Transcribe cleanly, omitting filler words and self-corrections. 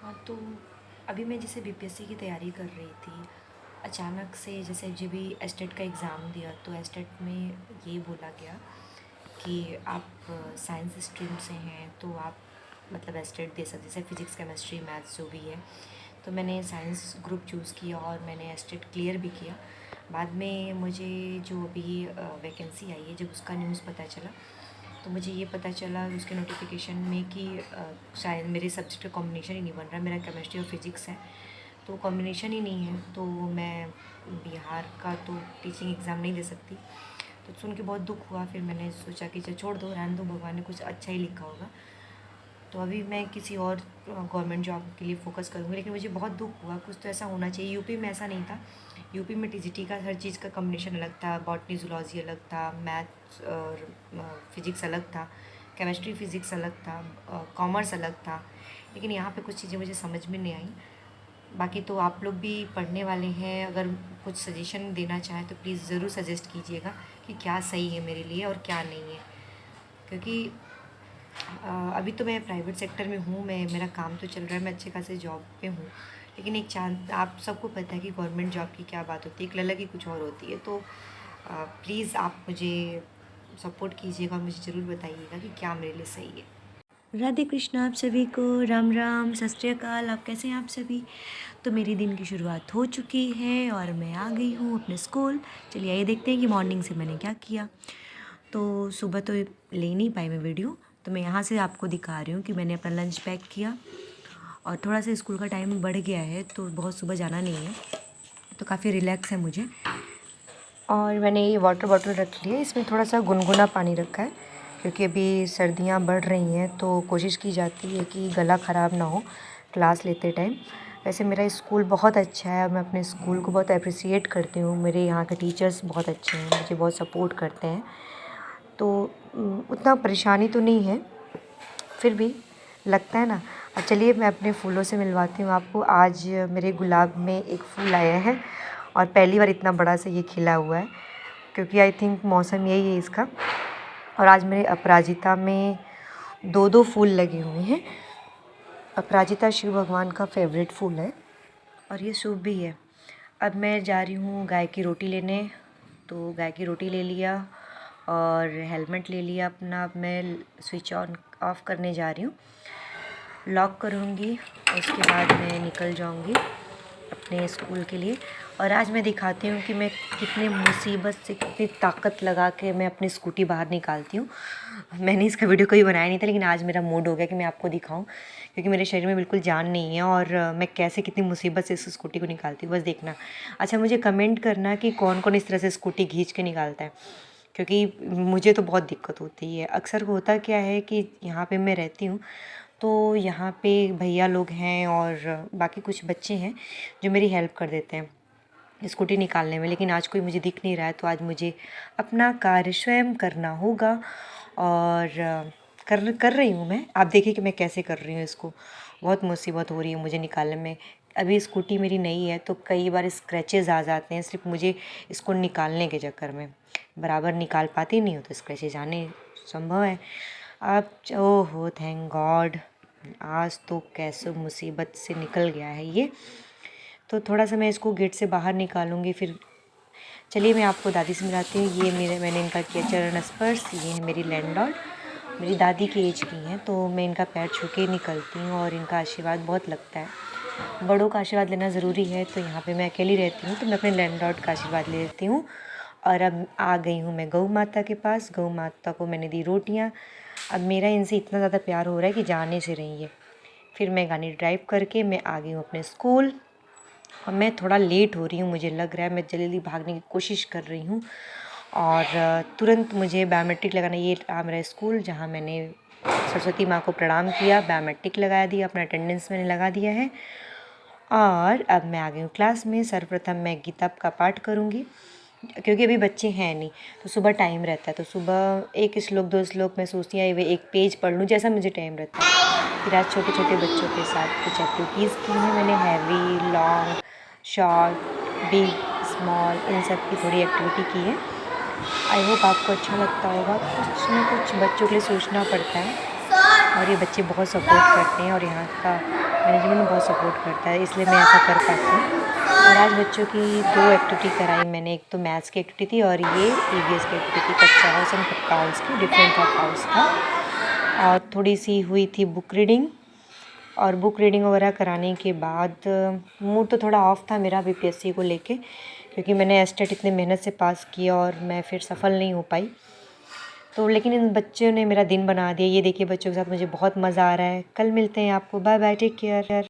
हाँ, तो अभी मैं जैसे बीपीएससी की तैयारी कर रही थी। अचानक से जैसे जब भी एस्टेट का एग्ज़ाम दिया तो एस्टेट में ये बोला गया कि आप साइंस स्ट्रीम से हैं तो आप मतलब एस्टेट दे सकते, जैसे फिज़िक्स केमिस्ट्री मैथ्स जो भी है। तो मैंने साइंस ग्रुप चूज़ किया और मैंने एस्टेट क्लियर भी किया। बाद में मुझे जो अभी वैकेंसी आई है, जब उसका न्यूज़ पता चला तो मुझे ये पता चला उसके नोटिफिकेशन में कि शायद मेरे सब्जेक्ट का कॉम्बिनेशन ही नहीं बन रहा। मेरा केमिस्ट्री और फिज़िक्स है तो कॉम्बिनेशन ही नहीं है, तो मैं बिहार का तो टीचिंग एग्ज़ाम नहीं दे सकती। तो सुन के बहुत दुख हुआ। फिर मैंने सोचा कि चल छोड़ दो, रहने दो, भगवान ने कुछ अच्छा ही लिखा होगा। तो अभी मैं किसी और गवर्नमेंट जॉब के लिए फ़ोकस करूँगी। लेकिन मुझे बहुत दुख हुआ, कुछ तो ऐसा होना चाहिए। यूपी में ऐसा नहीं था। यूपी में टीजीटी का हर चीज़ का कॉम्बिनेशन अलग था, बॉटनी जूलॉजी अलग था, मैथ्स और फिज़िक्स अलग था, केमिस्ट्री फिज़िक्स अलग था, कॉमर्स अलग था। लेकिन यहाँ पे कुछ चीज़ें मुझे समझ में नहीं आई। बाकी तो आप लोग भी पढ़ने वाले हैं, अगर कुछ सजेशन देना चाहें तो प्लीज़ ज़रूर सजेस्ट कीजिएगा कि क्या सही है मेरे लिए और क्या नहीं है। क्योंकि अभी तो मैं प्राइवेट सेक्टर में हूँ, मेरा काम तो चल रहा है, मैं अच्छे खासे जॉब पे हूँ। लेकिन एक चांस, आप सबको पता है कि गवर्नमेंट जॉब की क्या बात होती है, एक ललक ही कुछ और होती है। तो प्लीज़ आप मुझे सपोर्ट कीजिएगा और मुझे ज़रूर बताइएगा कि क्या मेरे लिए सही है। राधे कृष्णा आप सभी को, राम राम, सत श्री अकाल। आप कैसे हैं आप सभी? तो मेरी दिन की शुरुआत हो चुकी है और मैं आ गई हूँ अपने स्कूल। चलिए आइए देखते हैं कि मॉर्निंग से मैंने क्या किया। तो सुबह तो ले नहीं पाई मैं वीडियो, तो मैं यहाँ से आपको दिखा रही हूँ कि मैंने अपना लंच पैक किया। और थोड़ा सा स्कूल का टाइम बढ़ गया है तो बहुत सुबह जाना नहीं है, तो काफ़ी रिलैक्स है मुझे। और मैंने ये वाटर बॉटल रख ली है, इसमें थोड़ा सा गुनगुना पानी रखा है क्योंकि अभी सर्दियाँ बढ़ रही हैं तो कोशिश की जाती है कि गला ख़राब ना हो क्लास लेते टाइम। वैसे मेरा स्कूल बहुत अच्छा है, मैं अपने स्कूल को बहुत अप्रिसिएट करती हूँ। मेरे यहाँ के टीचर्स बहुत अच्छे हैं, मुझे बहुत सपोर्ट करते हैं। तो उतना परेशानी तो नहीं है, फिर भी लगता है ना। अब चलिए मैं अपने फूलों से मिलवाती हूँ आपको। आज मेरे गुलाब में एक फूल आया है और पहली बार इतना बड़ा सा ये खिला हुआ है, क्योंकि आई थिंक मौसम यही है इसका। और आज मेरे अपराजिता में 2-2 फूल लगे हुए हैं। अपराजिता शिव भगवान का फेवरेट फूल है और ये शुभ भी है। अब मैं जा रही हूँ गाय की रोटी लेने, तो गाय की रोटी ले लिया और हेलमेट ले लिया अपना। अब मैं स्विच ऑन ऑफ करने जा रही हूँ, लॉक करूँगी, उसके बाद मैं निकल जाऊँगी अपने स्कूल के लिए। और आज मैं दिखाती हूँ कि मैं कितने मुसीबत से, कितनी ताकत लगा के मैं अपनी स्कूटी बाहर निकालती हूँ। मैंने इसका वीडियो कोई बनाया नहीं था, लेकिन आज मेरा मूड हो गया कि मैं आपको दिखाऊं, क्योंकि मेरे शरीर में बिल्कुल जान नहीं है और मैं कैसे कितनी मुसीबत से इस स्कूटी को निकालती हूँ, बस देखना। अच्छा, मुझे कमेंट करना कि कौन कौन इस तरह से स्कूटी खींच के निकालता है, क्योंकि मुझे तो बहुत दिक्कत होती है। अक्सर होता क्या है कि यहाँ पे मैं रहती हूँ तो यहाँ पे भैया लोग हैं और बाकी कुछ बच्चे हैं जो मेरी हेल्प कर देते हैं स्कूटी निकालने में, लेकिन आज कोई मुझे दिख नहीं रहा है, तो आज मुझे अपना कार्य स्वयं करना होगा। और कर रही हूँ मैं, आप देखिए कि मैं कैसे कर रही हूँ इसको। बहुत मुसीबत हो रही है मुझे निकालने में। अभी स्कूटी मेरी नई है तो कई बार स्क्रैचेज़ आ जाते हैं, सिर्फ मुझे इसको निकालने के चक्कर में। बराबर निकाल पाती नहीं हो तो स्क्रैचेज आने संभव है। अब ओहो थैंक गॉड, आज तो कैसे मुसीबत से निकल गया है ये। तो थोड़ा सा मैं इसको गेट से बाहर निकालूंगी फिर। चलिए मैं आपको दादी से मिलाती हूँ। ये मैंने इनका किया चरण स्पर्श। ये है मेरी लैंडलॉर्ड, मेरी दादी की एज की हैं, तो मैं इनका पैर छू के निकलती हूँ और इनका आशीर्वाद बहुत लगता है। बड़ों का आशीर्वाद लेना ज़रूरी है, तो यहाँ पे मैं अकेली रहती हूँ तो मैं अपने लैंडलॉर्ड का आशीर्वाद ले लेती हूँ। और अब आ गई हूँ मैं गौ माता के पास। गौ माता को मैंने दी रोटियाँ। अब मेरा इनसे इतना ज़्यादा प्यार हो रहा है कि जाने से रही है। फिर मैं गाड़ी ड्राइव करके मैं आ गई हूँ अपने स्कूल। और मैं थोड़ा लेट हो रही हूँ, मुझे लग रहा है। मैं जल्दी भागने की कोशिश कर रही हूँ और तुरंत मुझे बायोमेट्रिक लगाना। ये रहा मेरा स्कूल जहाँ मैंने सरस्वती माँ को प्रणाम किया, बायोमेट्रिक लगा दिया, अपना अटेंडेंस मैंने लगा दिया है। और अब मैं आ गई हूँ क्लास में। सर्वप्रथम मैं गीता का पाठ करूँगी, क्योंकि अभी बच्चे हैं नहीं तो सुबह टाइम रहता है, तो सुबह 1 श्लोक 2 श्लोक मैं सोचती हूँ वे 1 पेज पढ़ लूँ, जैसा मुझे टाइम रहता है। फिर आज छोटे छोटे बच्चों के साथ कुछ एक्टिविटीज़ की हैं मैंने, heavy, long, short, big, small, इन सब की थोड़ी एक्टिविटी की है। आई होप आपको अच्छा लगता होगा। कुछ न कुछ बच्चों के लिए सोचना पड़ता है और ये बच्चे बहुत सपोर्ट करते हैं और यहाँ का मैनेजमेंट बहुत सपोर्ट करता है, इसलिए मैं ऐसा कर पाती हूँ। और आज बच्चों की 2 एक्टिविटी कराई मैंने, एक तो मैथ्स की एक्टिविटी थी और ये ईवीएस की एक्टिविटी, कच्चा हाउस एंड पक्का हाउस की, डिफरेंट ऑफ हाउस था। और थोड़ी सी हुई थी बुक रीडिंग, और बुक रीडिंग वगैरह कराने के बाद मूड तो थोड़ा ऑफ था मेरा बीपीएससी को लेके, क्योंकि मैंने एस्टेट इतने मेहनत से पास किया और मैं फिर सफल नहीं हो पाई। तो लेकिन इन बच्चों ने मेरा दिन बना दिया। ये देखिए बच्चों के साथ मुझे बहुत मज़ा आ रहा है। कल मिलते हैं आपको। Bye bye, take care.